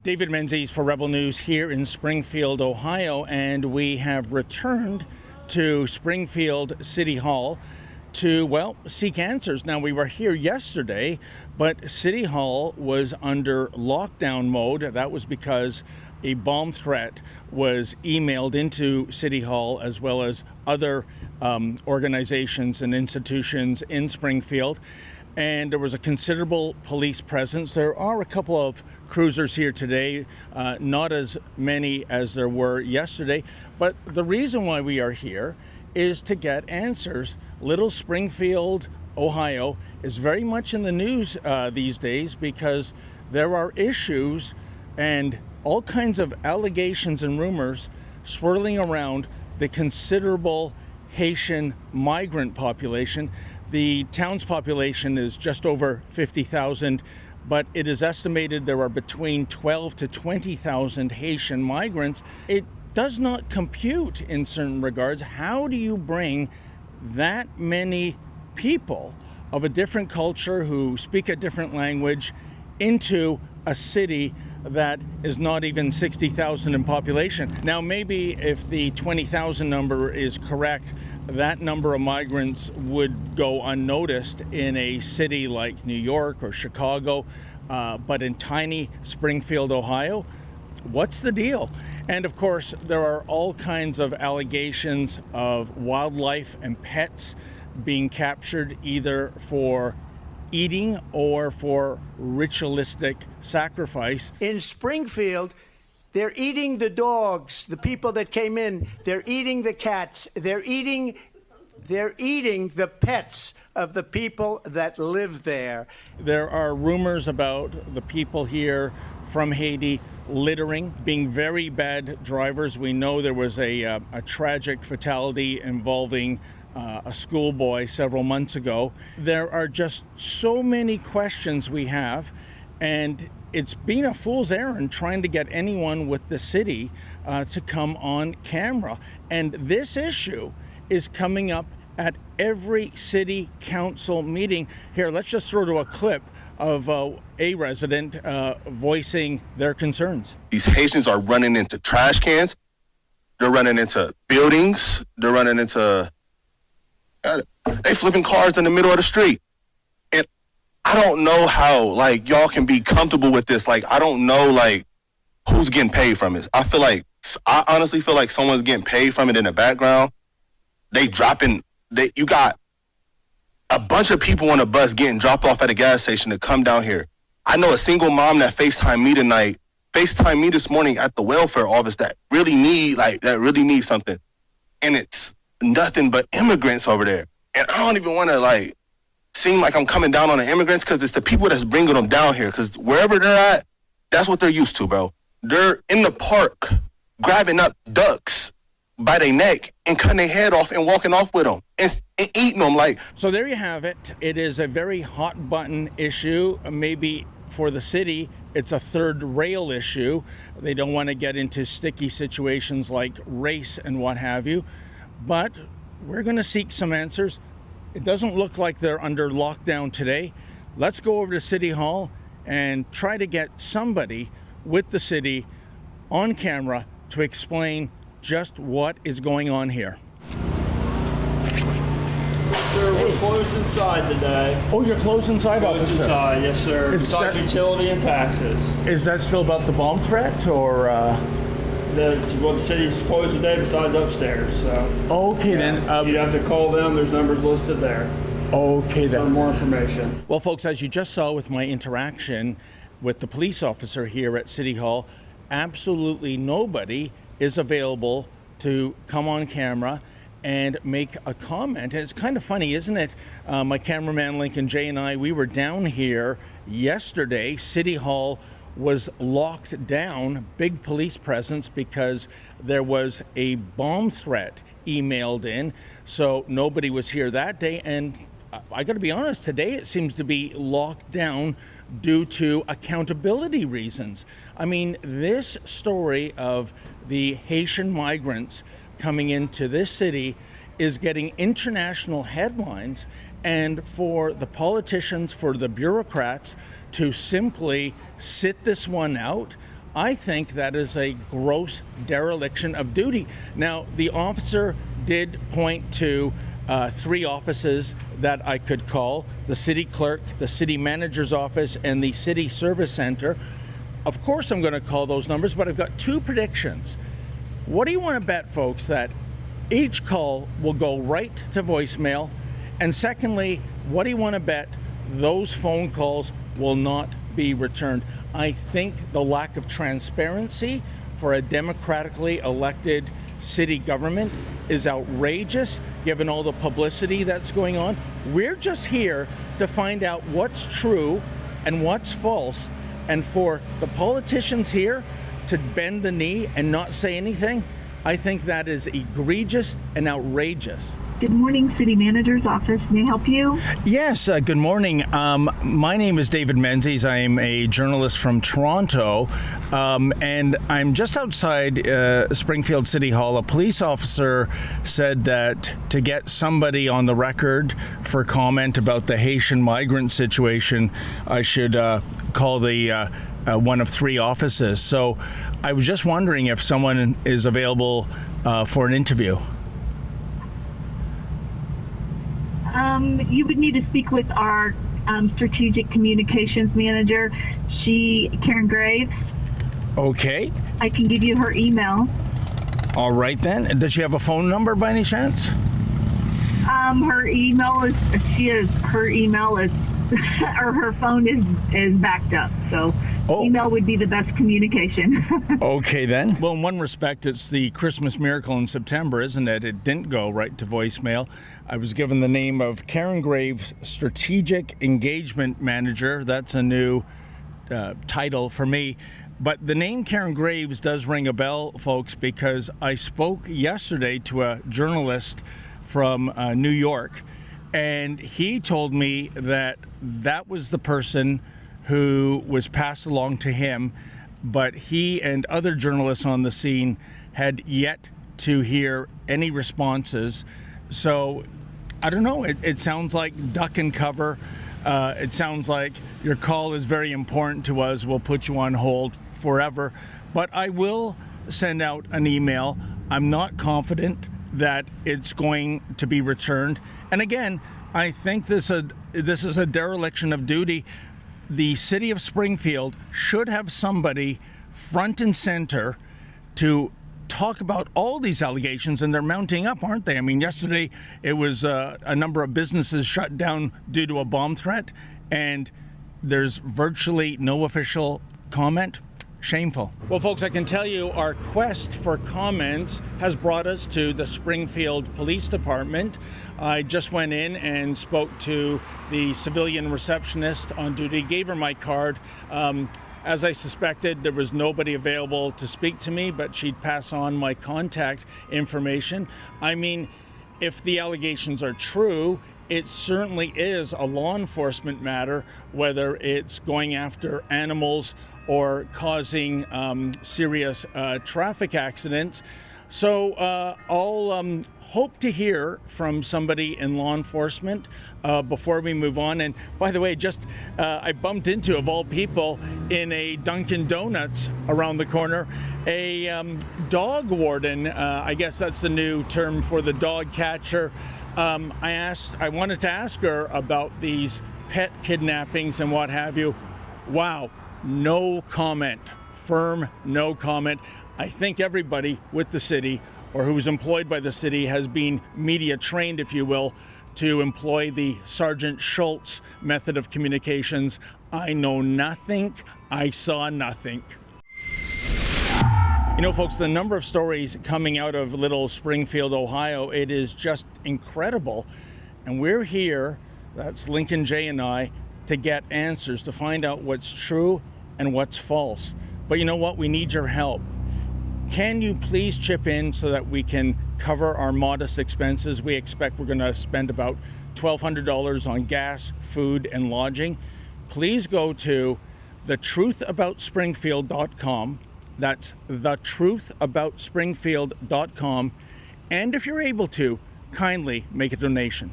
David Menzies for Rebel News here in Springfield, Ohio, and we have returned to Springfield City Hall to, well, seek answers. Now, we were here yesterday, but City Hall was under lockdown mode. That was because a bomb threat was emailed into City Hall, as well as other organizations and institutions in Springfield. And there was a considerable police presence. There are a couple of cruisers here today, not as many as there were yesterday. But the reason why we are here is to get answers. Little Springfield, Ohio is very much in the news these days because there are issues and all kinds of allegations and rumors swirling around the considerable Haitian migrant population. The town's population is just over 50,000, but it is estimated there are between 12 to 20,000 Haitian migrants. It does not compute in certain regards. How do you bring that many people of a different culture who speak a different language into a city that is not even 60,000 in population? Now, maybe if the 20,000 number is correct, that number of migrants would go unnoticed in a city like New York or Chicago, but in tiny Springfield, Ohio, what's the deal? And of course, there are all kinds of allegations of wildlife and pets being captured either for eating or for ritualistic sacrifice. In Springfield, they're eating the dogs, the people that came in. They're eating the cats. They're eating the pets of the people that live there. There are rumors about the people here from Haiti littering, being very bad drivers. We know there was a tragic fatality involving a schoolboy several months ago. There are just so many questions we have, and it's been a fool's errand trying to get anyone with the city to come on camera. And this issue is coming up at every city council meeting. Here, let's just throw to a clip of a resident voicing their concerns. These Haitians are running into trash cans. They're running into buildings. They're running into... they flipping cars in the middle of the street. And I don't know how, like, y'all can be comfortable with this. Like, I don't know, like, who's getting paid from it. I honestly feel like someone's getting paid from it in the background. You got a bunch of people on a bus getting dropped off at a gas station to come down here. I know a single mom that FaceTimed me this morning at the welfare office that really need something. And it's nothing but immigrants over there. And I don't even want to seem like I'm coming down on the immigrants, because it's the people that's bringing them down here, because wherever they're at, that's what they're used to, bro. They're in the park grabbing up ducks by their neck and cutting their head off and walking off with them and eating them. So there you have it. It is a very hot button issue. Maybe for the city, it's a third rail issue. They don't want to get into sticky situations like race and what have you. But we're going to seek some answers. It doesn't look like they're under lockdown today. Let's go over to City Hall and try to get somebody with the city on camera to explain just what is going on here. Sir, we're closed inside today. Oh, you're closed inside, Closed officer? inside, yes, sir. Besides utility and taxes. Is that still about the bomb threat, or? The city's closed today besides upstairs, so. Okay, then. You'd have to call them. There's numbers listed there. Okay, then. For more information. Well, folks, as you just saw with my interaction with the police officer here at City Hall, absolutely nobody is available to come on camera and make a comment. And it's kind of funny, isn't it? My cameraman Lincoln Jay and I, we were down here yesterday. City Hall was locked down, big police presence, because there was a bomb threat emailed in. So nobody was here that day. And I got to be honest, today it seems to be locked down due to accountability reasons. I mean, this story of the Haitian migrants coming into this city is getting international headlines, and for the politicians, for the bureaucrats to simply sit this one out, I think that is a gross dereliction of duty. Now, the officer did point to 3 offices that I could call: the city clerk, the city manager's office, and the city service center. Of course, I'm going to call those numbers, but I've got 2 predictions. What do you want to bet, folks, that each call will go right to voicemail? And secondly, what do you want to bet those phone calls will not be returned? I think the lack of transparency for a democratically elected city government is outrageous, given all the publicity that's going on. We're just here to find out what's true and what's false. And for the politicians here to bend the knee and not say anything, I think that is egregious and outrageous. Good morning, City Manager's Office. May I help you? Yes, good morning. My name is David Menzies. I'm a journalist from Toronto, and I'm just outside Springfield City Hall. A police officer said that to get somebody on the record for comment about the Haitian migrant situation, I should call the one of 3 offices. So I was just wondering if someone is available for an interview. You would need to speak with our strategic communications manager, Karen Graves. Okay. I can give you her email. All right then. Does she have a phone number by any chance? Her email is or her phone is backed up. So email would be the best communication. Okay then. Well, in one respect, it's the Christmas miracle in September, isn't it? It didn't go right to voicemail. I was given the name of Karen Graves, Strategic Engagement Manager. That's a new title for me. But the name Karen Graves does ring a bell, folks, because I spoke yesterday to a journalist from New York, and he told me that that was the person who was passed along to him, but he and other journalists on the scene had yet to hear any responses. So I don't know, it sounds like duck and cover. It sounds like your call is very important to us. We'll put you on hold forever. But I will send out an email. I'm not confident that it's going to be returned. And again, I think this is a dereliction of duty. The city of Springfield should have somebody front and center to talk about all these allegations, and they're mounting up, aren't they? I mean, yesterday it was a number of businesses shut down due to a bomb threat, and there's virtually no official comment. Shameful. Well, folks, I can tell you our quest for comments has brought us to the Springfield Police Department. I just went in and spoke to the civilian receptionist on duty, gave her my card. As I suspected, there was nobody available to speak to me, but she'd pass on my contact information. I mean, if the allegations are true, it certainly is a law enforcement matter, whether it's going after animals or causing serious traffic accidents. So I'll hope to hear from somebody in law enforcement before we move on. And by the way, I bumped into, of all people, in a Dunkin' Donuts around the corner, a dog warden. I guess that's the new term for the dog catcher. I wanted to ask her about these pet kidnappings and what have you. Wow, no comment. Firm no comment. I think everybody with the city or who's employed by the city has been media trained, if you will, to employ the Sergeant Schultz method of communications. I know nothing. I saw nothing. You know, folks, the number of stories coming out of little Springfield, Ohio, it is just incredible. And we're here, that's Lincoln J and I, to get answers, to find out what's true and what's false. But you know what? We need your help. Can you please chip in so that we can cover our modest expenses? We expect we're going to spend about $1,200 on gas, food, and lodging. Please go to thetruthaboutspringfield.com. That's thetruthaboutspringfield.com. And if you're able to, kindly make a donation.